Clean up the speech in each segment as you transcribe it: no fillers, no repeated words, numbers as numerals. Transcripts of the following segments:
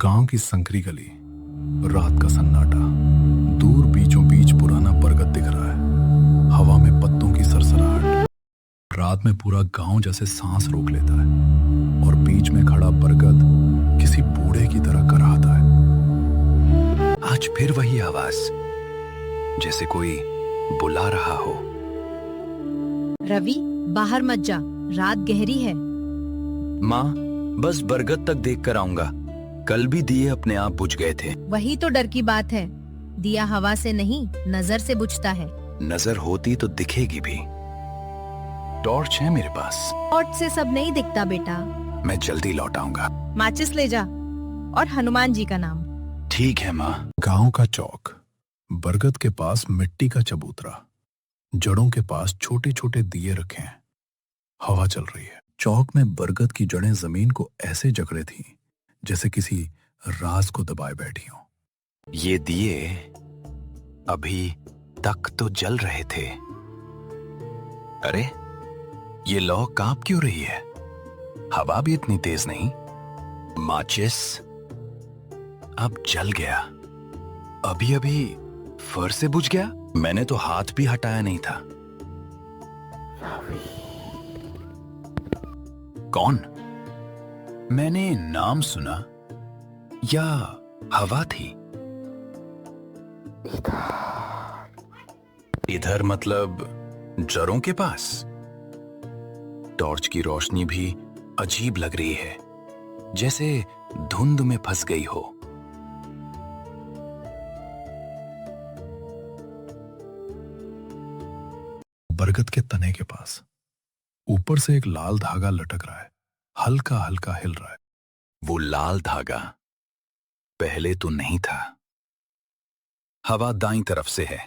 गांव की संकरी गली, रात का सन्नाटा, दूर बीचों बीच पुराना बरगद दिख रहा है। हवा में पत्तों की सरसराहट, रात में पूरा गांव जैसे सांस रोक लेता है और बीच में खड़ा बरगद किसी बूढ़े की तरह कराहता है। आज फिर वही आवाज, जैसे कोई बुला रहा हो। रवि, बाहर मत जा, रात गहरी है। माँ, बस बरगद तक देख कर आऊंगा। कल भी दिए अपने आप बुझ गए थे। वही तो डर की बात है। दिया हवा से नहीं, नजर से बुझता है। नजर होती तो दिखेगी भी। टॉर्च है मेरे पास। टॉर्च से सब नहीं दिखता बेटा। मैं जल्दी लौट आऊंगा। माचिस ले जा, और हनुमान जी का नाम। ठीक है माँ। गांव का चौक, बरगद के पास मिट्टी का चबूतरा, जड़ों के पास छोटे छोटे दिए रखे हैं। हवा चल रही है। चौक में बरगद की जड़ें जमीन को ऐसे जकड़े थीं जैसे किसी राज को दबाए बैठी हों। ये दिए अभी तक तो जल रहे थे। अरे, ये लौ कांप क्यों रही है? हवा भी इतनी तेज नहीं। माचिस अब जल गया। अभी अभी फर से बुझ गया। मैंने तो हाथ भी हटाया नहीं था। कौन? मैंने नाम सुना, या हवा थी? इधर मतलब जड़ों के पास। टॉर्च की रोशनी भी अजीब लग रही है, जैसे धुंध में फंस गई हो। बरगद के तने के पास ऊपर से एक लाल धागा लटक रहा है, हल्का हल्का हिल रहा है। वो लाल धागा पहले तो नहीं था। हवा दाईं तरफ से है,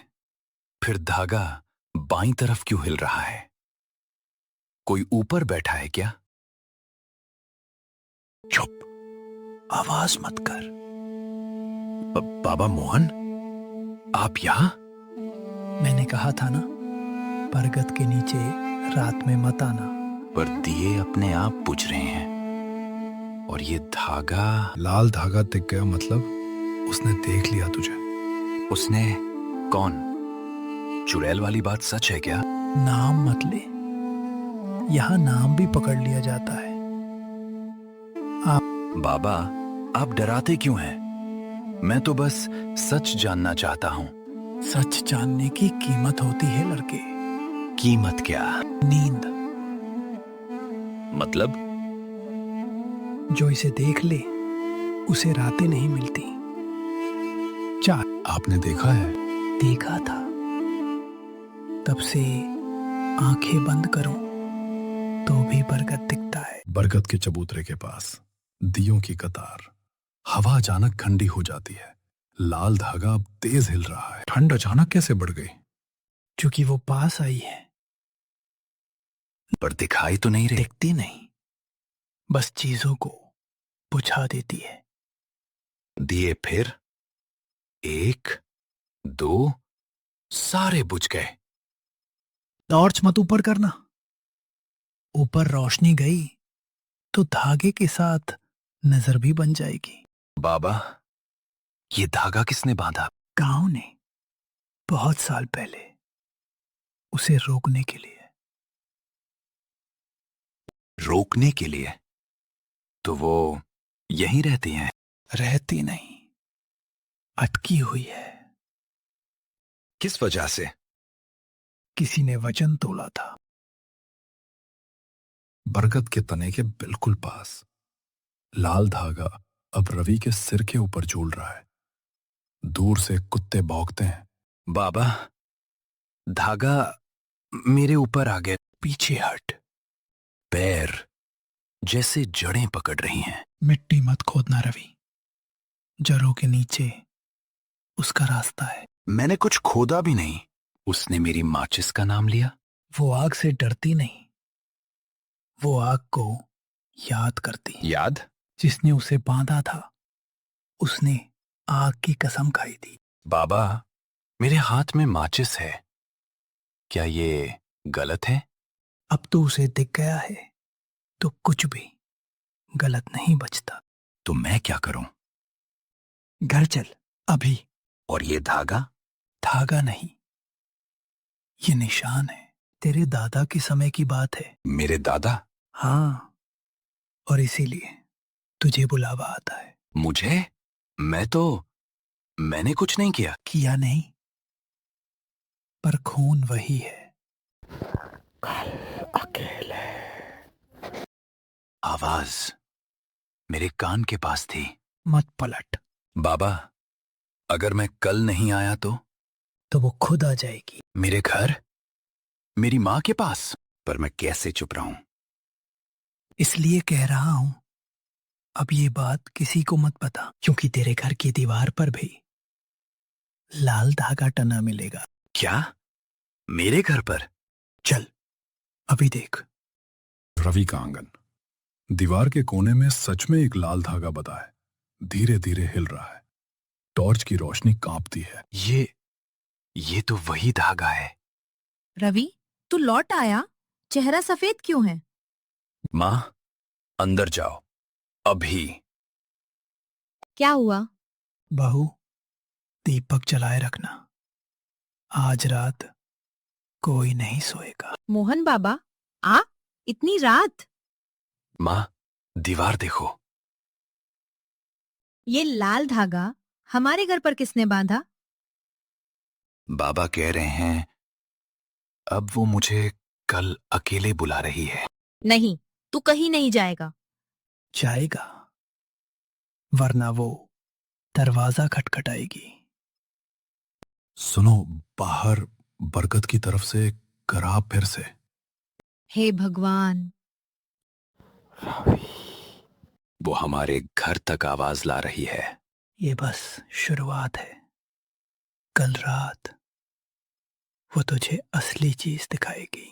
फिर धागा बाईं तरफ क्यों हिल रहा है? कोई ऊपर बैठा है क्या? चुप, आवाज मत कर। बाबा मोहन, आप यहां? मैंने कहा था ना, बरगद के नीचे रात में मत आना। पर दिए अपने आप बुझ रहे हैं, और ये धागा। लाल धागा दिख गया मतलब उसने देख लिया तुझे। उसने? कौन? चुड़ैल वाली बात सच है क्या? नाम मत ले, यहाँ नाम भी पकड़ लिया जाता है। बाबा, आप डराते क्यों हैं? मैं तो बस सच जानना चाहता हूं। सच जानने की कीमत होती है लड़के। कीमत क्या? नींद। मतलब? जो इसे देख ले, उसे रातें नहीं मिलती। आपने देखा है? देखा था, तब से आंखें बंद करूं तो भी बरगद दिखता है। बरगद के चबूतरे के पास दियों की कतार। हवा अचानक ठंडी हो जाती है। लाल धागा अब तेज हिल रहा है। ठंड अचानक कैसे बढ़ गई? क्योंकि वो पास आई है। पर दिखाई तो नहीं रही। दिखती नहीं, बस चीजों को बुझा देती है। दिए फिर 1, 2, सारे बुझ गए। टॉर्च मत ऊपर करना। ऊपर रोशनी गई तो धागे के साथ नजर भी बन जाएगी। बाबा, ये धागा किसने बांधा? गांव ने, बहुत साल पहले, उसे रोकने के लिए। रोकने के लिए? तो वो यहीं रहती हैं? रहती नहीं, अटकी हुई है। किस वजह से? किसी ने वजन तोला था। बरगद के तने के बिल्कुल पास लाल धागा अब रवि के सिर के ऊपर झूल रहा है। दूर से कुत्ते भौंकते हैं। बाबा, धागा मेरे ऊपर आ गया। पीछे हट। पैर जैसे जड़ें पकड़ रही हैं। मिट्टी मत खोदना रवि, जड़ों के नीचे उसका रास्ता है। मैंने कुछ खोदा भी नहीं। उसने मेरी माचिस का नाम लिया। वो आग से डरती नहीं, वो आग को याद करती। याद? जिसने उसे बांधा था, उसने आग की कसम खाई थी। बाबा, मेरे हाथ में माचिस है, क्या ये गलत है? अब तो उसे दिख गया है, तो कुछ भी गलत नहीं बचता। तो मैं क्या करूं? घर चल अभी। और ये धागा? धागा नहीं, ये निशान है। तेरे दादा के समय की बात है। मेरे दादा? हाँ, और इसीलिए तुझे बुलावा आता है। मुझे? मैंने कुछ नहीं किया। किया नहीं, पर खून वही है। आवाज मेरे कान के पास थी। मत पलट, बाबा, अगर मैं कल नहीं आया तो वो खुद आ जाएगी। मेरे घर, मेरी माँ के पास? पर मैं कैसे चुप रहूं? इसलिए कह रहा हूं, अब ये बात किसी को मत बता, क्योंकि तेरे घर की दीवार पर भी लाल धागा टना मिलेगा। क्या? मेरे घर पर? चल, अभी देख। रवि का आंगन, दीवार के कोने में सच में एक लाल धागा बंधा है, धीरे धीरे हिल रहा है। टॉर्च की रोशनी कांपती है। ये तो वही धागा है। रवि, तू लौट आया? चेहरा सफेद क्यों है? माँ, अंदर जाओ अभी। क्या हुआ? बहू, दीपक जलाए रखना। आज रात कोई नहीं सोएगा। मोहन बाबा, इतनी रात? माँ, दीवार देखो। ये लाल धागा हमारे घर पर किसने बांधा? बाबा कह रहे हैं अब वो मुझे कल अकेले बुला रही है। नहीं, तू कहीं नहीं जाएगा। जाएगा, वरना वो दरवाजा खटखटाएगी। सुनो, बाहर बरगद की तरफ से कराब फिर से। हे भगवान! वो हमारे घर तक आवाज ला रही है। ये बस शुरुआत है। कल रात वो तुझे असली चीज दिखाएगी।